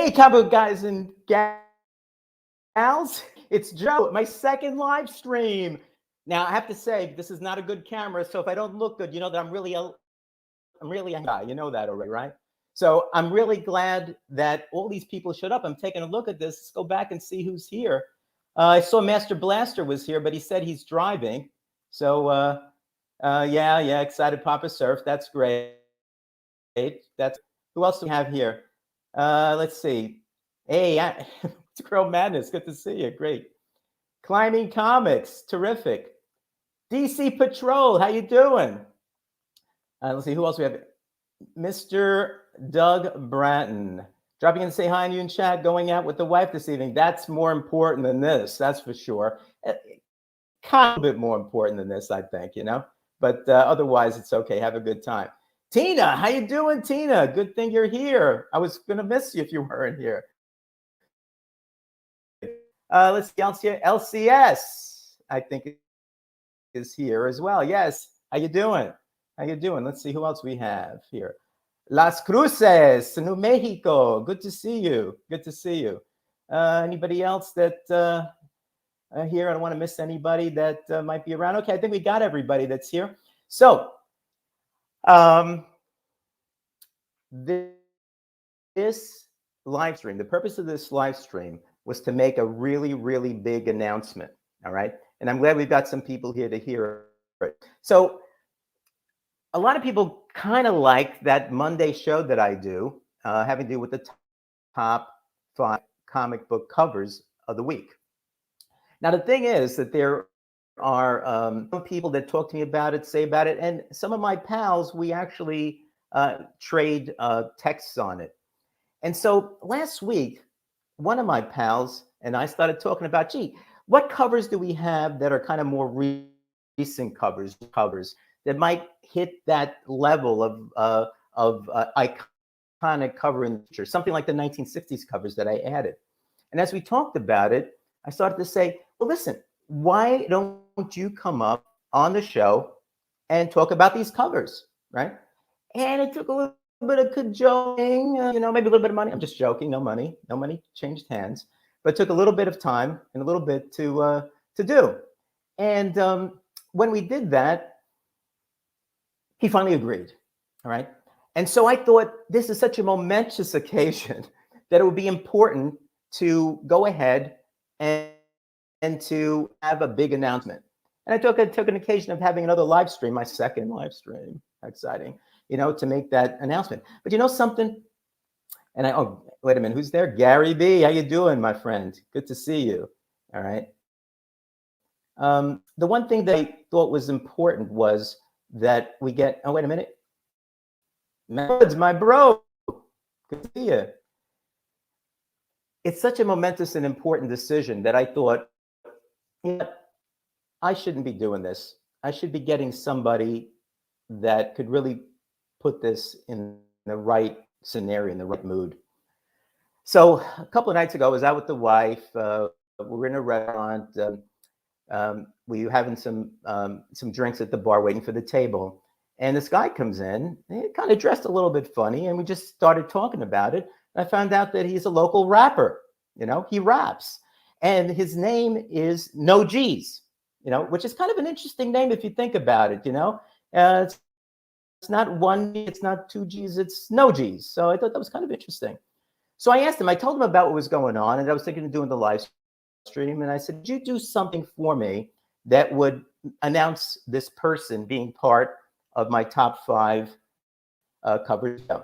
Hey, comic guys and gals, it's Joe, my second live stream. Now, I have to say, this is not a good camera, so if I don't look good, you know that I'm really a guy. You know that already, right? So I'm really glad that all these people showed up. I'm taking a look at this. Let's go back and see who's here. I saw Master Blaster was here, but he said he's driving. So yeah, excited Papa Surf. That's great. That's who else do we have here? Let's see. Hey, it's Girl Madness. Good to see you. Great. Climbing Comics. Terrific. DC Patrol. How you doing? Let's see who else we have. Mr. Doug Bratton. Dropping in to say hi on you in chat, going out with the wife this evening. That's more important than this, that's for sure. Kind of a bit more important than this, I think, you know? But otherwise, it's okay. Have a good time. Tina, how you doing, Tina? Good thing you're here. I was going to miss you if you weren't here. Let's see, LCS, I think, is here as well. Yes. How you doing? How you doing? Let's see who else we have here. Las Cruces, New Mexico. Good to see you. Good to see you. Anybody else that here? I don't want to miss anybody that might be around. Okay, I think we got everybody that's here. So, this live stream, the purpose of this live stream was to make a really, really big announcement. All right, and I'm glad we've got some people here to hear it. So, a lot of people kind of like that Monday show that I do, having to do with the top 5 comic book covers of the week. Now, the thing is that there are some people that talk to me about it, say about it, and some of my pals, we actually trade texts on it. And so last week, one of my pals and I started talking about, gee, what covers do we have that are kind of more recent covers that might hit that level of iconic cover in the future, something like the 1960s covers that I added. And as we talked about it, I started to say, well, listen, why don't you come up on the show and talk about these covers, right? And it took a little bit of cajoling, maybe a little bit of money. I'm just joking, no money changed hands, but it took a little bit of time and a little bit to do. And when we did that, he finally agreed, all right? And so I thought this is such a momentous occasion that it would be important to go ahead and to have a big announcement. And I took an occasion of having another live stream, my second live stream, exciting, to make that announcement. But you know something? And oh, wait a minute, who's there? Gary B, how you doing, my friend? Good to see you, all right? The one thing that I thought was important was that we get, oh, wait a minute. It's my bro. Good to see you. It's such a momentous and important decision that I thought, I shouldn't be doing this. I should be getting somebody that could really put this in the right scenario, in the right mood. So a couple of nights ago, I was out with the wife. We were in a restaurant. We were having some drinks at the bar, waiting for the table. And this guy comes in, kind of dressed a little bit funny, and we just started talking about it. And I found out that he's a local rapper. He raps, and his name is No G's. Which is kind of an interesting name if you think about it. It's not 1 G, it's not 2 G's, it's No G's. So I thought that was kind of interesting. So I asked him. I told him about what was going on, and I was thinking of doing the live stream. And I said, "Would you do something for me that would announce this person being part of my top 5 cover show?"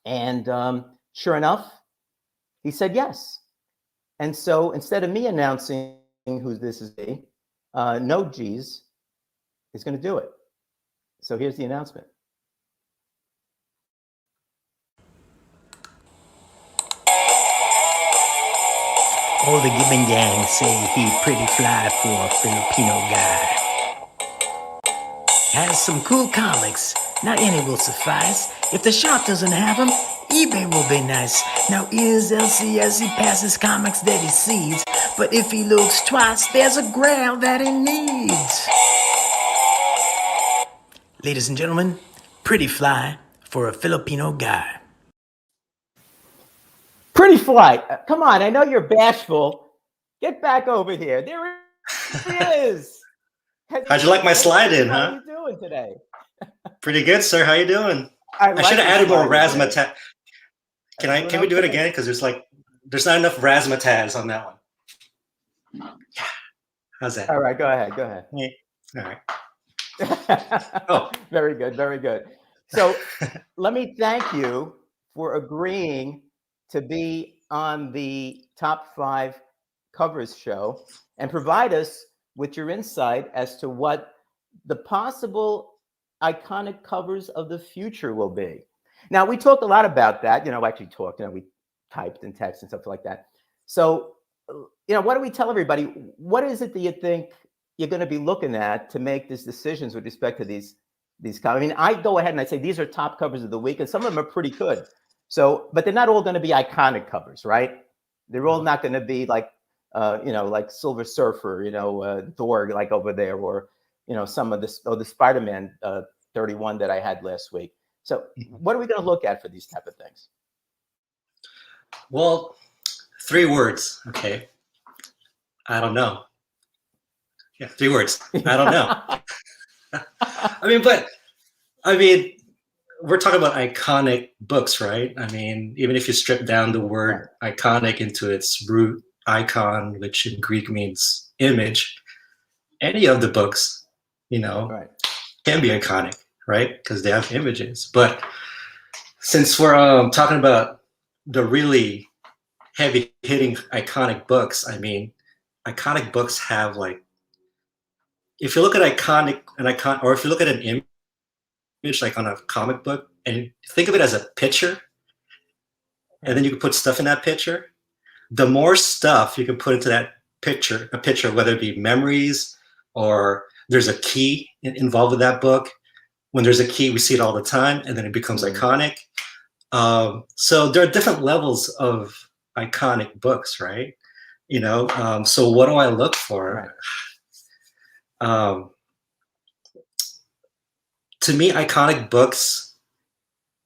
And sure enough, he said yes. And so instead of me announcing who this is, No G's is going to do it. So here's the announcement. All the Gibbon gang say he pretty fly for a Filipino guy. Has some cool comics, not any will suffice. If the shop doesn't have them, eBay will be nice. Now is LCS, he passes comics that he sees, but if he looks twice, there's a grail that he needs. Ladies and gentlemen, pretty fly for a Filipino guy. Pretty Flight. Come on, I know you're bashful. Get back over here. There he is. How'd you like my Hey, slide in, how huh? are you doing today? Pretty good, sir. How you doing? I I should like have your added more slide in today. razzmatazz. Can I'm doing Can we do it okay. again? Because there's not enough razzmatazz on that one. Yeah. How's that? All right, go ahead. Go ahead. Yeah. All right. Oh. Very good. Very good. So let me thank you for agreeing to be on the Top 5 Covers show and provide us with your insight as to what the possible iconic covers of the future will be. Now, we talked a lot about that, actually talked, we typed and text and stuff like that. So, why don't we tell everybody, what is it that you think you're going to be looking at to make these decisions with respect to these covers? I mean, I go ahead and I say these are top covers of the week, and some of them are pretty good. So, but they're not all going to be iconic covers, right? They're all not going to be like, like Silver Surfer, Thor, like over there, or some of this, the Spider-Man 31 that I had last week. So, what are we going to look at for these type of things? Well, 3 words. Okay. I don't know. Yeah, 3 words. I don't know. I mean, we're talking about iconic books, right? I mean, even if you strip down the word iconic into its root, icon, which in Greek means image, any of the books, can be iconic, right? Because they have images. But since we're talking about the really heavy hitting iconic books, I mean, iconic books have like, if you look at or if you look at an image like on a comic book and think of it as a picture, and then you can put stuff in that picture, the more stuff you can put into that picture, whether it be memories or there's a key involved with that book. When there's a key, we see it all the time, and then it becomes iconic. So there are different levels of iconic books, right? So what do I look for? To me, iconic books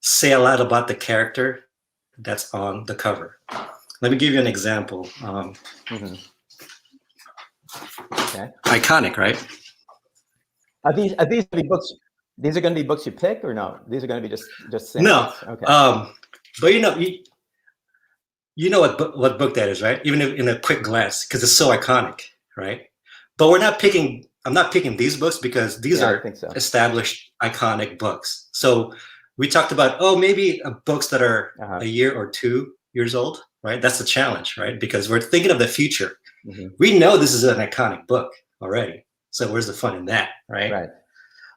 say a lot about the character that's on the cover. Let me give you an example. Okay. Iconic, right? Are these going to be books? These are going to be books you pick, or no? These are going to be just samples? No. Okay. But you know what book that is, right? Even in a quick glance, because it's so iconic, right? But I'm not picking these books because these are established iconic books. So we talked about, maybe books that are a year or 2 years old, right? That's the challenge, right? Because we're thinking of the future. We know this is an iconic book already. So where's the fun in that, right? Right.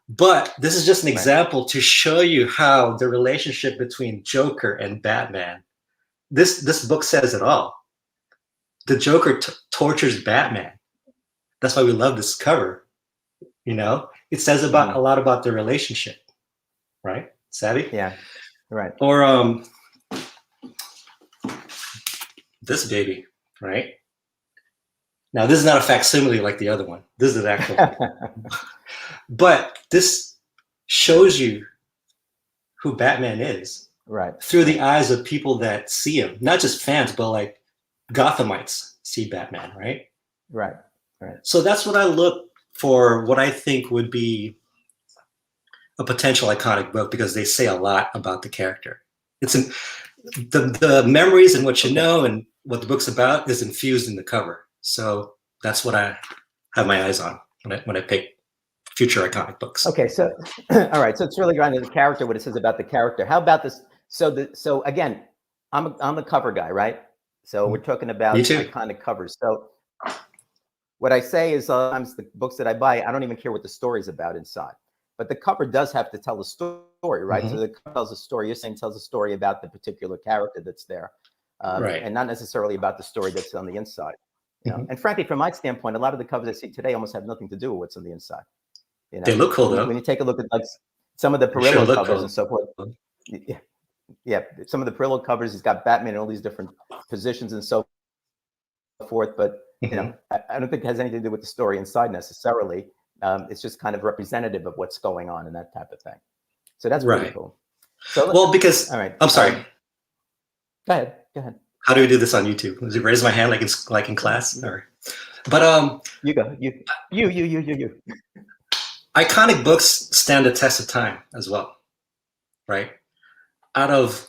But this is just an example to show you how the relationship between Joker and Batman, this book says it all. The Joker tortures Batman. That's why we love this cover. It says a lot about their relationship, right? Savvy? Yeah. Right. Or this baby, right? Now this is not a facsimile like the other one. This is an actual but this shows you who Batman is, right? Through the eyes of people that see him, not just fans, but like Gothamites see Batman, right? Right. Right. So that's what I look for. What I think would be a potential iconic book, because they say a lot about the character. It's the memories and what you know and what the book's about is infused in the cover. So that's what I have my eyes on when I pick future iconic books. Okay, so all right, so it's really going to the character, what it says about the character. How about this? So again, I'm a cover guy, right? So we're talking about iconic covers. So what I say is sometimes the books that I buy, I don't even care what the story's about inside, but the cover does have to tell a story, right? So the cover tells a story. You're saying tells a story about the particular character that's there, and not necessarily about the story that's on the inside. And frankly, from my standpoint, a lot of the covers I see today almost have nothing to do with what's on the inside. They look cool though. When you take a look at like some of the Perillo covers and so forth. Yeah, some of the Perillo covers, he's got Batman in all these different positions and so forth. But I don't think it has anything to do with the story inside necessarily. It's just kind of representative of what's going on and that type of thing. So that's pretty cool. So because all right, I'm sorry. Go ahead. How do we do this on YouTube? Does it raise my hand like in class? Or, but You go. You. iconic books stand the test of time as well, right? Out of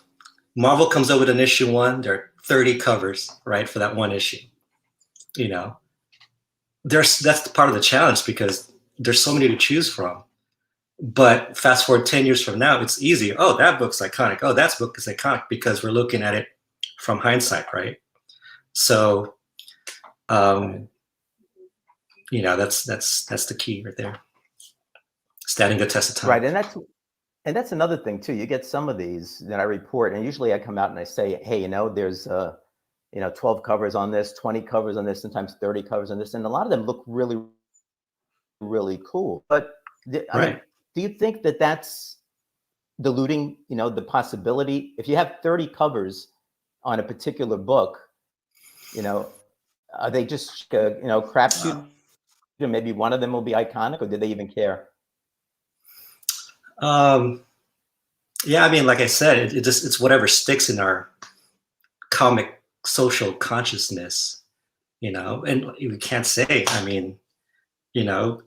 Marvel comes out with an issue 1, there are 30 covers, right, for that one issue. You know, that's part of the challenge because there's so many to choose from. But fast forward 10 years from now, it's easy. Oh, that book's iconic. Oh, that book is iconic because we're looking at it from hindsight, right? So, you know, that's the key right there. Standing the test of time. Right, and that's another thing too. You get some of these that I report, and usually I come out and I say, hey, you know, there's 12 covers on this, 20 covers on this, sometimes 30 covers on this, and a lot of them look really, really cool. But I mean, do you think that that's diluting, you know, the possibility? If you have 30 covers on a particular book, you know, are they just crapshoot? Maybe one of them will be iconic, or did they even care? Yeah, I mean, like I said, it's whatever sticks in our comic social consciousness, you know, and we can't say, I mean, you know,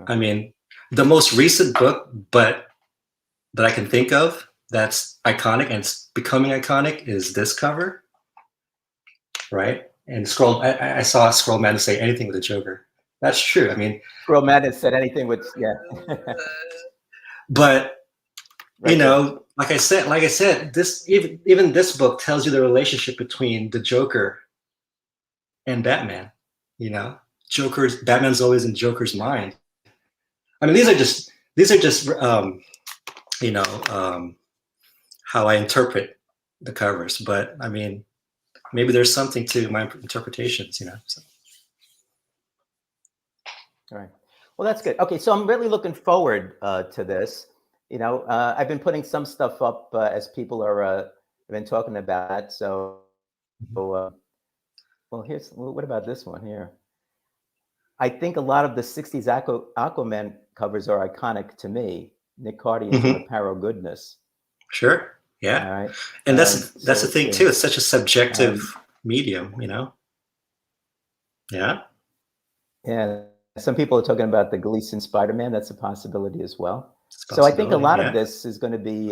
I mean, the most recent book, but that I can think of that's iconic and it's becoming iconic is this cover, right? And I saw Scroll Madness say anything with the Joker. That's true. I mean, Scroll Madness said anything with, yeah. But you know, like I said, this even this book tells you the relationship between the Joker and Batman. You know, Batman's always in Joker's mind. I mean, these are just you know, how I interpret the covers. But I mean, maybe there's something to my interpretations. You know. So. All right. Well, that's good. Okay, so I'm really looking forward to this. You know, I've been putting some stuff up as people are have been talking about it. So, well, what about this one here? I think a lot of the '60s Aquaman covers are iconic to me. Nick Cardy and Jim Aparo goodness. Sure. Yeah. All right. And that's the thing too. It's such a subjective medium, you know. Yeah. Yeah. Some people are talking about the Gleason Spider-Man. That's a possibility as well. So I think a lot of this is going to be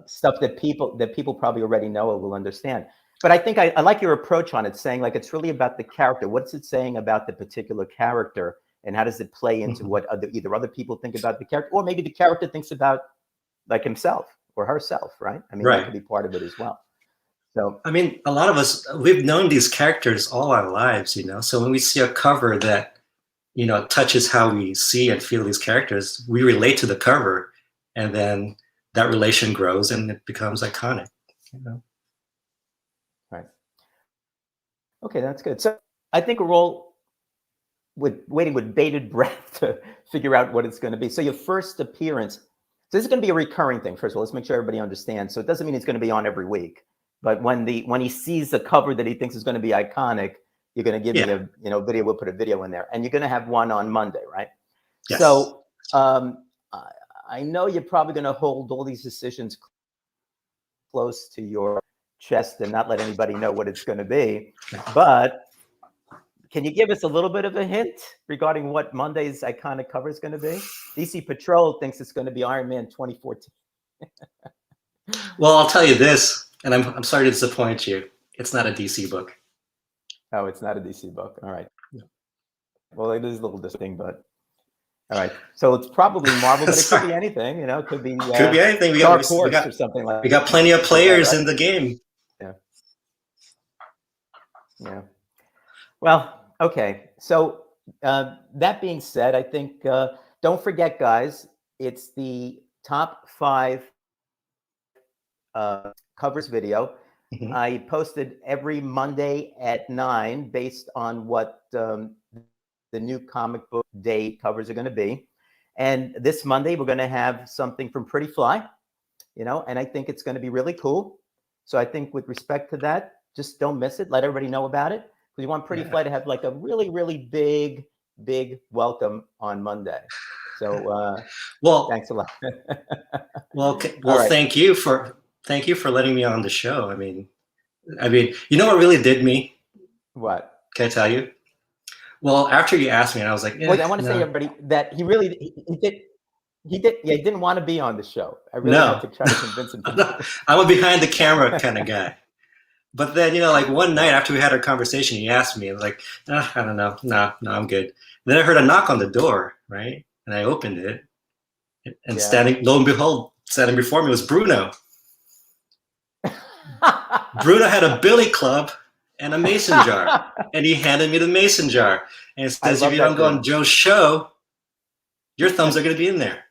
stuff that people probably already know or will understand. But I think I like your approach on it, saying like it's really about the character. What's it saying about the particular character, and how does it play into what either other people think about the character, or maybe the character thinks about like himself or herself, right? I mean, that could be part of it as well. So I mean, a lot of us, we've known these characters all our lives, you know. So when we see a cover that, you know, touches how we see and feel these characters, we relate to the cover, and then that relation grows and it becomes iconic, you know. Right. Okay, that's good. So I think we're all waiting with bated breath to figure out what it's going to be. So your first appearance, so this is going to be a recurring thing. First of all, let's make sure everybody understands. So it doesn't mean it's going to be on every week, but when he sees the cover that he thinks is going to be iconic, you're going to give me a video. We'll put a video in there, and you're going to have one on Monday, right? Yes. So I know you're probably going to hold all these decisions close to your chest and not let anybody know what it's going to be. But can you give us a little bit of a hint regarding what Monday's iconic cover is going to be? DC Patrol thinks it's going to be Iron Man 2014. Well, I'll tell you this, and I'm sorry to disappoint you. It's not a DC book. Oh, it's not a DC book. All right. Well, it is a little distinct, but all right. So it's probably Marvel, but it could be anything. You know, it could be anything. We got or something like. We got plenty of players in the game. Yeah. Yeah. Well, okay. So that being said, I think don't forget, guys. It's the top 5 covers video. I posted every Monday at 9 based on what the new comic book day covers are going to be. And this Monday, we're going to have something from Pretty Fly, you know, and I think it's going to be really cool. So I think with respect to that, just don't miss it. Let everybody know about it. Because you want Pretty Fly to have like a really, really big welcome on Monday. So well, thanks a lot. well, right. Thank you for letting me on the show. I mean, I mean, you know what really did me? What? Can I tell you? Well, after you asked me, and I was like, yeah, Well, I want to say no, everybody that he didn't want to be on the show. I really had no. to try to convince him to. I'm a behind the camera kind of guy. But then, like one night after we had our conversation, he asked me, I was like, I don't know. No, I'm good. And then I heard a knock on the door, right? And I opened it. And lo and behold, standing before me was Bruno. Bruno had a billy club and a mason jar. And he handed me the mason jar. And it says, if you don't go on Joe's show, your thumbs are going to be in there.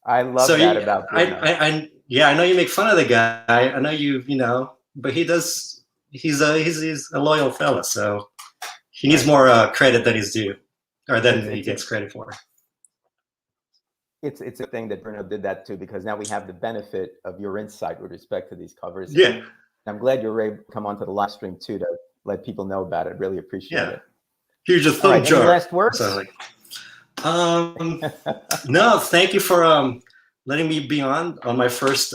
I love that about Bruno. I know you make fun of the guy. I know but he does. He's a loyal fella, so he needs more credit than he's due, or than he gets credit for. It's a thing that Bruno did that too, because now we have the benefit of your insight with respect to these covers. Yeah, and I'm glad you're able to come onto the live stream too to let people know about it. Really appreciate it. Here's your thumb jar. Any last words? So, no, thank you for letting me be on my first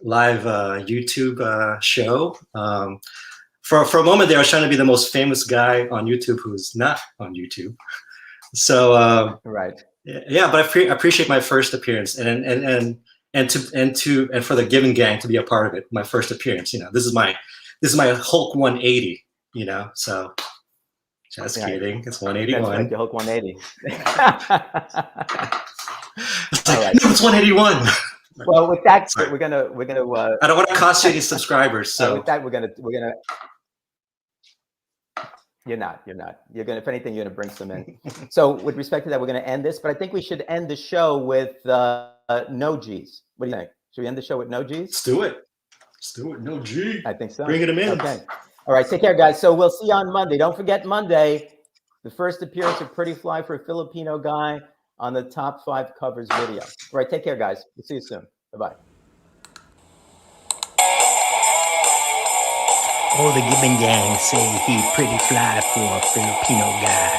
live YouTube show. For a moment there, I was trying to be the most famous guy on YouTube who's not on YouTube. So right. Yeah, but I appreciate my first appearance, and for the Giving Gang to be a part of it. My first appearance, this is my Hulk 180. So just kidding. It's 181. That's like your Hulk 180. It's like, no, it's 181. Well, with that, we're gonna. I don't want to cost you any subscribers. So with that, we're gonna. You're not. You're gonna. If anything, you're gonna bring some in. So, with respect to that, we're gonna end this. But I think we should end the show with no G's. What do you think? Should we end the show with no G's? Let's do it. No G. I think so. Bringing them in. Okay. All right. Take care, guys. So we'll see you on Monday. Don't forget Monday, the first appearance of Pretty Fly for a Filipino guy on the top 5 covers video. All right. Take care, guys. We'll see you soon. Bye-bye. All the Giving Gang say he pretty fly for a Filipino guy.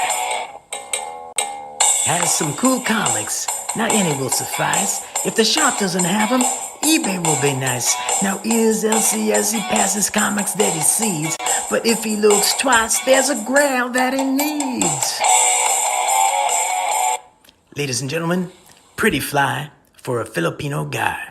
Has some cool comics. Not any will suffice. If the shop doesn't have them, eBay will be nice. Now here's LC as he passes comics that he sees. But if he looks twice, there's a grail that he needs. Ladies and gentlemen, Pretty Fly for a Filipino guy.